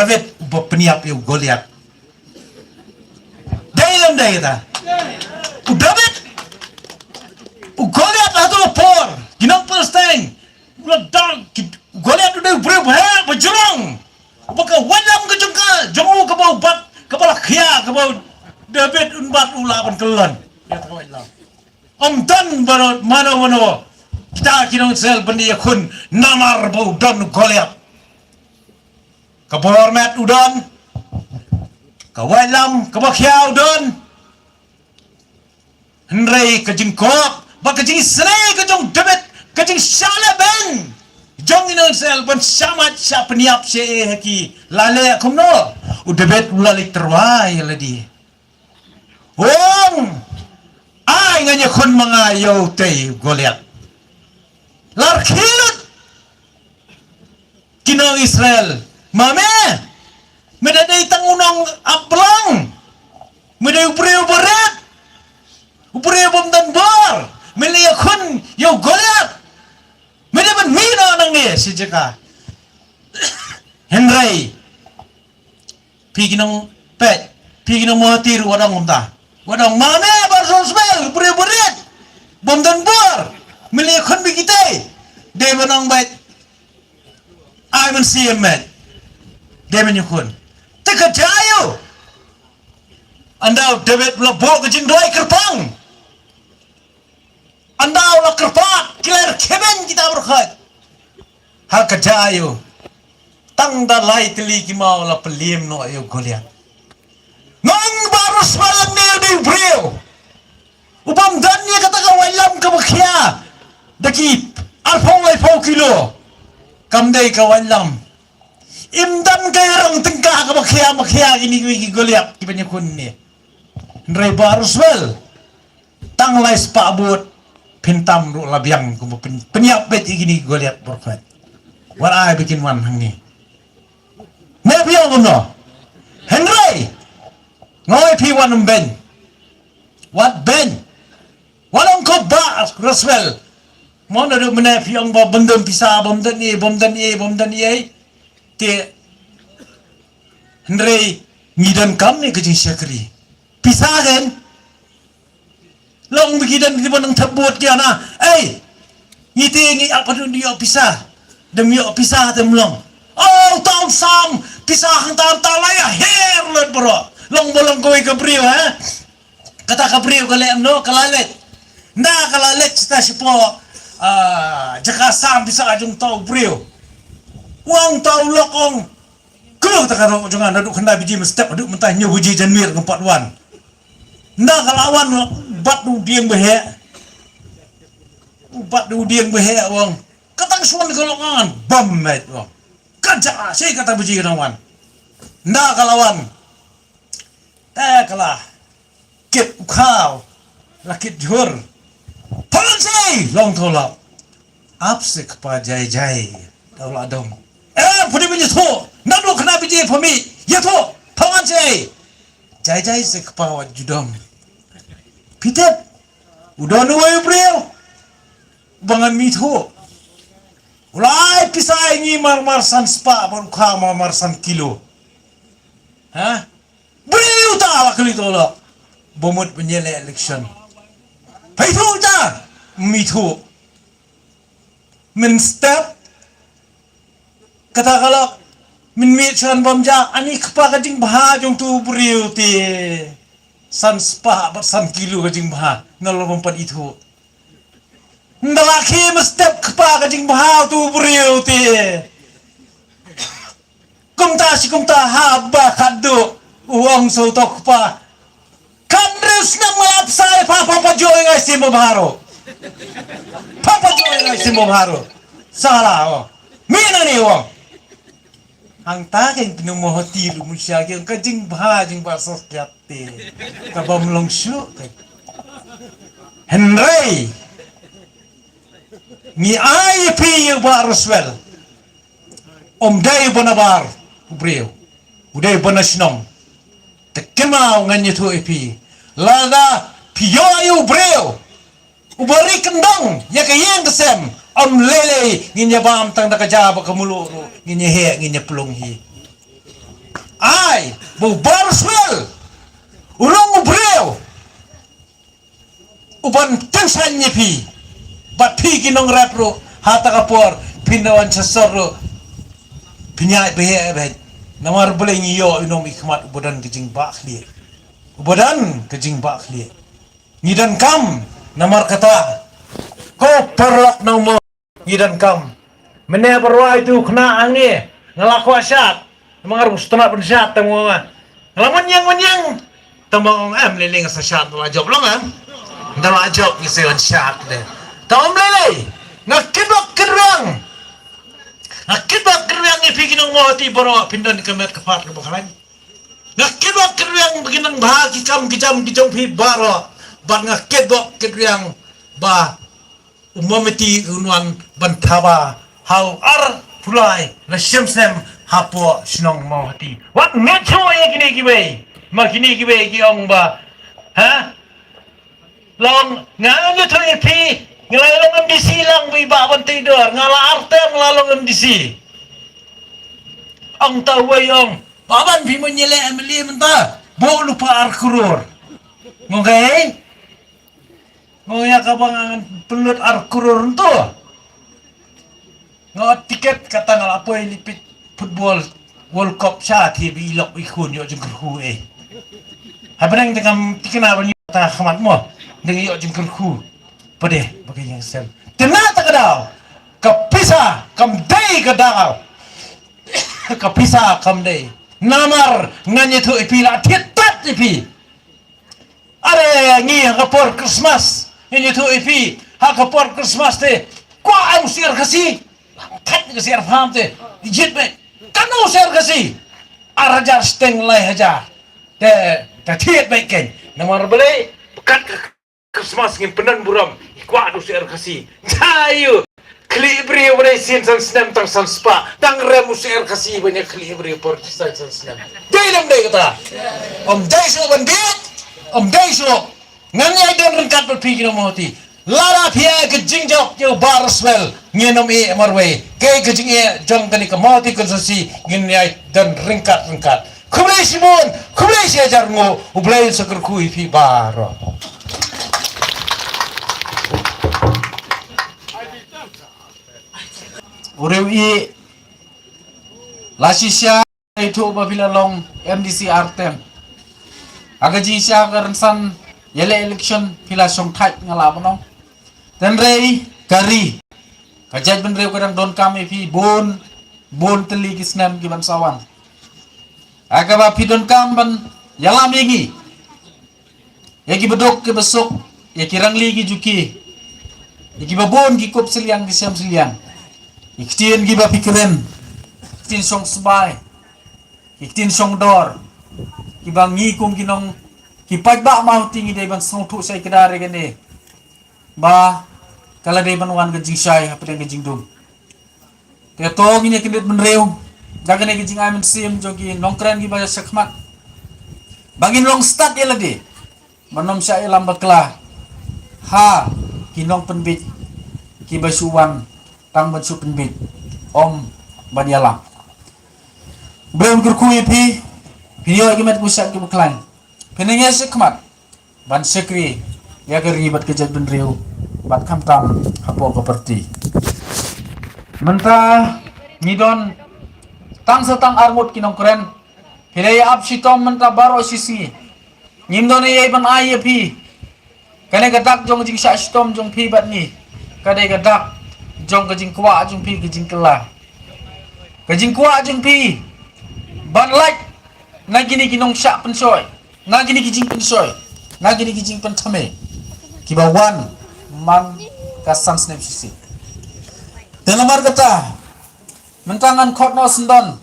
David peniap yung Goliath. Dalam dah kita. David Goliath lah tu por. Kinang Palestine. Udah Goliath udah berjurang. Apakah walam ke jengkal? Jangan ke bau bat, kepala khia, ke bau David unbat ulapan kelan. Ya takwailah. Dan mana kita kinang sel benda kun namar bau dan Goliath. Kebormet udan, kawalam, kebakhia udan, Henry kejengkok, bak kejeng senai kejeng David, kejeng Shalaban, jong inang sel ban samat sa peniap si haki lale kumno, David ulalik terwai ladi. Wong, ay nganya kun mengayo tey Goliath, larkilut, kinang Israel. Mame, medadai tangunang aplang, medai upre berat, upre bom dan bar, meliyakun yo Goliath, medaman mina nang ni sejaka. Henry, piginang pet, piginang muhatir wadang umta, wadang mame barson smell, upre berat, bom dan bar, meliyakun begitu, dia menang baik, I will see him man. David nyukun. Teka jayo. Anda David lebok kejing doi kerpang. Anda ulah kerpak. Kiler keben kita berkhat. Hal kejayo. Tang dalai teli kimau la pelim no ayo Goliath. Nang baru semalam ni di brio. Upam dan ni kata kawalam kebakhia. Daki alpong lai kilo. Kamdai kawalam. Imdam kayarang tengkah ke makhia ini Goliath kibanya kun ni. Ndrai baruswel. Tang lai spa abut pintam ru labiang ku peniap bet gini Goliath berkat. War ai bikin wan hang ni. Ne biang gono. Henry. Ngoi pi wan ben. Wat ben. Walang ko ba Roswell. Mo na do mena pi ang ba bendem pisah bom dan ni. Te Henry ngidan kam ni kejing syakri pisah kan long begidan di bonang tabut kia na ngiti ngi apa tu dia pisah demi pisah temlong oh tahu sam pisah hang tam talaya her let bro long bolong koi ke brio kata ke brio kale no kalalet nda kalalet cita sipo jaka sam bisa ajung tau brio Wang tau lokong kalau tak karo jangan aduk kena biji mestep aduk mentahnya uji janmir empat wan nda kalawan bat du dieng behe wang katang suan golongan bam met wang kaja saya kata biji kenawan nda kalawan kalah kit ukau lakit jur pansai long tolak apsik pa jai daulah dong pudi biji to nadu kena biji pami ya to pangan jai se kepawa judom pitet udah nuai brio bangan mito ulai pisai ni marsan spa baru kah marsan kilo brio ta wakili tolak bomot penyele election itu ta mito men step kata kalau min chan bomja ani khpa kajing bha jong tu brio ti san spa san kilo kajing bha nalo bompat itu ndalaki mestep khpa kajing bha tu brio ti kumta haba khadu uang so to khpa kandres na malap sai papa joy ngai simbo bharo salah mina ni uang ang taking pinumohoti lumusya ang kajing bahajing basos kate kabam longsyo Henry ni ay pi baroswell day bonabar brio uday bonasnong tekemau nganya tu ipi laga piyo ayu brio ubari kendang ya kayang kesem lele nginya bam tang da kajaba kamulu nginya he nginya pelonghi bu barswel urang ubreo uban tengsan nyepi bat pi kinong rapro hata kapor pinawan sasaro pinyai behe namar boleh ngiyo inom ikmat ubadan kejing bakli ubadan kejing bakli ngidan kam namar kata ko perlak nomor ngidan kam mene berwa itu kena angin ngelaku asyat mangar setengah pensyat temu ngelamun yang tamang leleng sasyat la job long ndama job ngisewan syat de tamam lele ngakibak kerang ni piginong mo ti boro pindan kamet kapat ke bakalan ngakibak kerang beginang bahagi kam kijam pi baro ban ngakibak kerang ba umamiti unwan bantaba how ar pulai la shemsem hapo sinong mo hati wat mecho ya kini gibe makini gibe giong ba ha long nganya thoy pi ngalalong MDC lang bi ba tidur ngala arte ngalalong MDC ang tawayong paban pi menyele amli menta bo lupa arkurur ngogay ngoya kabangan pelut arkurur ento ngot tiket kata ngalapoy lipit football World Cup siya TV ilok ikun yo jeng kerhu habanang dengan tikena banyu ta khamat mo dengan yo jeng kerhu pade bagi yang sem tenata kadau kapisa kam dai kadau kapisa kam dai namar nganye tu ipila tietat ipi are ngi kapor Christmas nganye tu ipi ha kapor Christmas te kwa ang sir kasi kat kasi arfam te jit be kanu sir kasi arajar steng lai hajar te tiet be ken namar bele kat Christmas ngin penan buram kwa anu sir kasi jayu klibri bre sin san snem tang san spa tang remu sir kasi banyak klibri por san snem dalam dai kata dai so bandit dai so ngani ai den rengkat berpikir moti lara pia ke jingjok yo barswel ngenom e marwe ke jing e jong kani ke moti konsesi ngini ai dan rengkat kublai simon kublai ajar ngo ublai seker kui pi baro urewi lasisya itu babila long MDC Artem agaji sya karansan yele election pila song thai ngala banong dan rei kari kajaj ben reu kadang don kami pi bon teli kisnam ki bansawan aga ba pi don kam ban yala mingi yaki bedok ke besok yaki rangli ki juki yaki babon ki kop seliang ki siam seliang iktin gi ba pikiren iktin song sbai iktin song dor ki bang ngi kum kinong ki pagba mau tinggi dai bang song thu sai kedare gane ba kala dai ban wan gajing sai apa dai gajing dum te to ngine kinit ben reu jaga ne gajing amen sim jogi nongkran gi ba sakmat bangin long start ya lagi manom sai lambat kala ha kinong penbit ki basuwan tang bansu penbit om banyala belum kurkui pi video gimet pusat ki buklain penengnya sekmat ban sekri ya geribat kejat ben reu bat kamtam hapo properti menta ngidon tang setang armut kinong keren hilai ap sitom menta baro sisi ngimdone yai ban ai pi kane gadak jong jing sa sitom jong pi bat ni kade gadak jong kejing kwa jong pi kejing kela kejing kwa jong pi ban like nagini kinong sya pensoy nagini kijing pensoy nagini kijing pentame kibawan man kasan snap sisi. Dalam kata mentangan kot no sendon